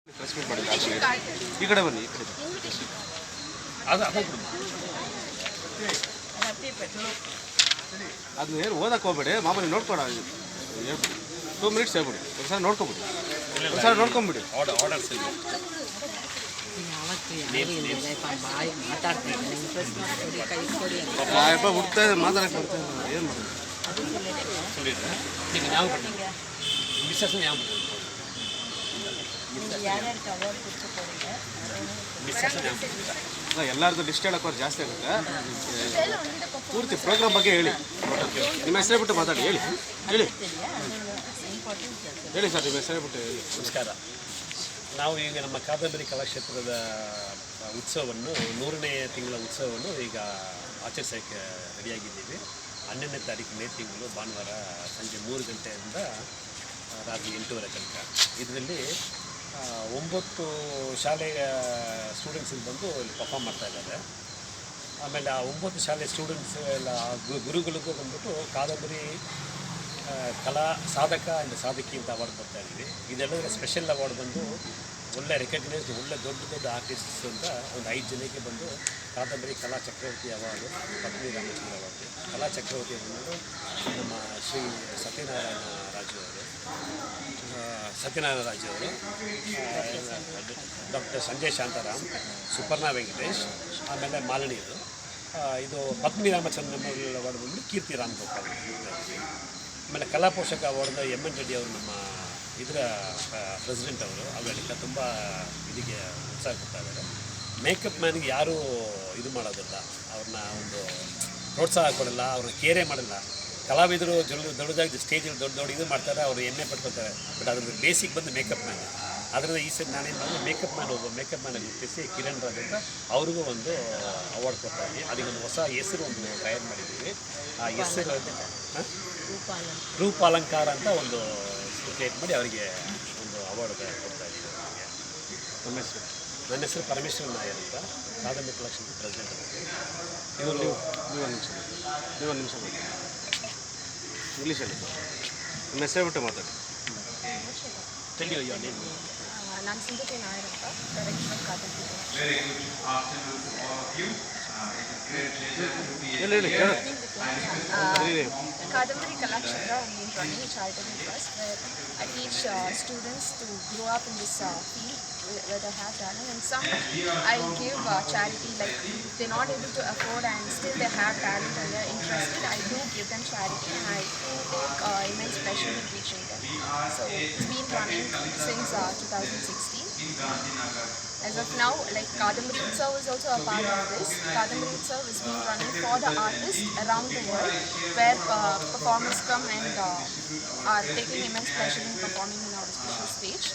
ಪ್ರೆಸ್ಮೆಂಟ್ ಮಾಡಿಲ್ಲ. ಈ ಕಡೆ ಬನ್ನಿ, ಈ ಕಡೆ ಅದು ಏನು ಓದಕ್ಕೆ ಹೋಗ್ಬೇಡಿ, ಮಾಮೂಲಿ ನೋಡ್ಕೊಡ ಹೇಳ್ಬಿಡಿ. 2 ಮಿನಿಟ್ಸ್ ಹೇಳ್ಬಿಡಿ, ಒಂದ್ಸಲ ನೋಡ್ಕೊಬಿಡಿ, ಒಂದ್ಸಲ ನೋಡ್ಕೊಂಬಿಡಿ. ಹುಡ್ತಾ ಇದೆ, ಮಾತಾಡಕ್ಕೆ ಬರ್ತಾ ಇದೆ, ಏನು ಮಾಡೋದು? ಎಲ್ಲರದ್ದು ಲಿಸ್ಟ್ ಹೇಳಕ್ಕೆ ಅವ್ರು ಜಾಸ್ತಿ ಆಗುತ್ತೆ. ಪೂರ್ತಿ ಪ್ರೋಗ್ರಾಮ್ ಬಗ್ಗೆ ಹೇಳಿ. ನಿಮ್ಮ ಹೆಸರು ಬಿಟ್ಟು ಮಾತಾಡಿ. ಹೇಳಿ ಹೇಳಿ ಹೇಳಿ ಸರ್, ನಿಮ್ಮ ಹೆಸರು ಬಿಟ್ಟು ಹೇಳಿ. ನಮಸ್ಕಾರ. ನಾವು ಈಗ ನಮ್ಮ ಕಾದಂಬರಿ ಕಲಾಕ್ಷೇತ್ರದ ಉತ್ಸವವನ್ನು 100ನೇ ತಿಂಗಳ ಉತ್ಸವವನ್ನು ಈಗ ಆಚರಿಸೋಕ್ಕೆ ರೆಡಿಯಾಗಿದ್ದೀವಿ. 11ನೇ ತಾರೀಕು ಮೇ ತಿಂಗಳು ಭಾನುವಾರ ಸಂಜೆ 3 ಗಂಟೆಯಿಂದ ರಾತ್ರಿ 8:30 ತನಕ. ಇದರಲ್ಲಿ 9 ಶಾಲೆಯ ಸ್ಟೂಡೆಂಟ್ಸ್ ಬಂದು ಇಲ್ಲಿ ಪರ್ಫಾರ್ಮ್ ಮಾಡ್ತಾಯಿದ್ದಾರೆ. ಆಮೇಲೆ ಆ 9 ಶಾಲೆ ಸ್ಟೂಡೆಂಟ್ಸ್ ಎಲ್ಲ ಗುರುಗಳಿಗೂ ಬಂದ್ಬಿಟ್ಟು ಕಾದಂಬರಿ ಕಲಾ ಸಾಧಕ ಆ್ಯಂಡ್ ಸಾಧಕಿ ಅಂತ ಅವಾರ್ಡ್ ಬರ್ತಾ ಇದ್ದೀವಿ. ಇದೆಲ್ಲದರ ಸ್ಪೆಷಲ್ ಅವಾರ್ಡ್ ಬಂದು ಒಳ್ಳೆ ರೆಕಗ್ನೈಸ್ಡ್ ಒಳ್ಳೆ ದೊಡ್ಡ ಆರ್ಟಿಸ್ಟ್ಸ್ ಅಂತ ಒಂದು 5 ಜನಕ್ಕೆ ಬಂದು ಕಾದಂಬರಿ ಕಲಾ ಚಕ್ರವರ್ತಿ ಅವಾರ್ಡು, ಪದ್ಮನಿ ರಾಮಚಂದ್ರ ಅವಾರ್ಡು. ಕಲಾ ಚಕ್ರವರ್ತಿ ಬಂದು ನಮ್ಮ ಶ್ರೀ ಸತ್ಯನಾರಾಯಣ ರಾಜು ಅವರು, ಡಾಕ್ಟರ್ ಸಂಜಯ್ ಶಾಂತಾರಾಮ್, ಸುಪರ್ಣಾ ವೆಂಕಟೇಶ್, ಆಮೇಲೆ ಮಾಲಿನಿಯರು. ಇದು ಪದ್ಮನಿ ರಾಮಚಂದ್ರ ಅವಾರ್ಡ್ ಬಂದು ಕೀರ್ತಿ ರಾಮ್ ಗೋಪಾಲ್. ಆಮೇಲೆ ಕಲಾ ಪೋಷಕ ಅವಾರ್ಡ್ನ MN ರೆಡ್ಡಿ ಅವರು, ನಮ್ಮ ಇದರ ಪ್ರೆಸಿಡೆಂಟ್ ಅವರು. ಅವೆಲ್ಲ ತುಂಬ ಇದಕ್ಕೆ ಉತ್ಸಾಹ ಕೊಡ್ತಾ ಇದ್ದಾರೆ. ಮೇಕಪ್ ಮ್ಯಾನ್ಗೆ ಯಾರೂ ಇದು ಮಾಡೋದಿಲ್ಲ, ಅವ್ರನ್ನ ಒಂದು ಪ್ರೋತ್ಸಾಹ ಕೊಡಲ್ಲ, ಅವ್ರನ್ನ ಕೇರೇ ಮಾಡಲ್ಲ. ಕಲಾವಿದರು ದೊಡ್ಡದಾಗಿ ಸ್ಟೇಜಲ್ಲಿ ದೊಡ್ಡ ಇದು ಮಾಡ್ತಾರೆ, ಅವರು ಹೆಮ್ಮೆ ಪಡ್ಕೊತಾರೆ. ಬಟ್ ಅದ್ರ ಬೇಸಿಕ್ ಬಂದು ಮೇಕಪ್ ಮ್ಯಾನ್. ಅದರಿಂದ ಈ ಸರಿ ನಾನೇನು ಮಾಡಿದೆ, ಮೇಕಪ್ ಮ್ಯಾನ್ ಗುರುತಿಸಿ ಕಿರಣ್ ರಾಜ್ ಅಂತ ಅವ್ರಿಗೂ ಒಂದು ಅವಾರ್ಡ್ ಕೊಡ್ತಾ ಇದ್ದೀವಿ. ಅದಕ್ಕೆ ಒಂದು ಹೊಸ ಹೆಸರು ಒಂದು ತಯಾರು ಮಾಡಿದ್ದೀವಿ. ಆ ಹೆಸರು ರೂಪಾಲಂಕಾರ ಅಂತ ಒಂದು ಕ್ರಿಯೇಟ್ ಮಾಡಿ ಅವರಿಗೆ ಒಂದು ಅವಾರ್ಡ್ ಕೊಡ್ತಾ ಇದ್ದೀವಿ. ನನ್ನ ಹೆಸರು ಪರಮೇಶ್ವರ ನಾಯರ್ ಅಂತ, ಕಾದಂಬರಿ ಕಲೆಕ್ಷನ್ ಪ್ರೆಸಿಡೆಂಟ್ ಅಂತ. ನೀವು ನಿಮಿಷ ಇಂಗ್ಲೀಷಲ್ಲಿ ನಿಮ್ಮ ಹೆಸರು ಬಿಟ್ಟು ಮಾತಾಡಿ. ನಾನು ಸಿಂಧುಕೆ ನಾಯರ್ ಅಂತ, ಡೈರೆಕ್ಟರ್ ಕಾದಂಬರಿ. Kadambari Kalakshetra is running a charitable trust where I teach students to grow up in this field where they have talent, and some I give charity, like if they're not able to afford and still they have talent and they're interested, I do give them charity and I take immense pleasure in teaching them. So it's been running since 2016. As of now, like Kadambari Utsav is also a part of this. Kadambari Utsav is being running for the artists around the world, where performers come and are taking immense pleasure in performing in our special stage.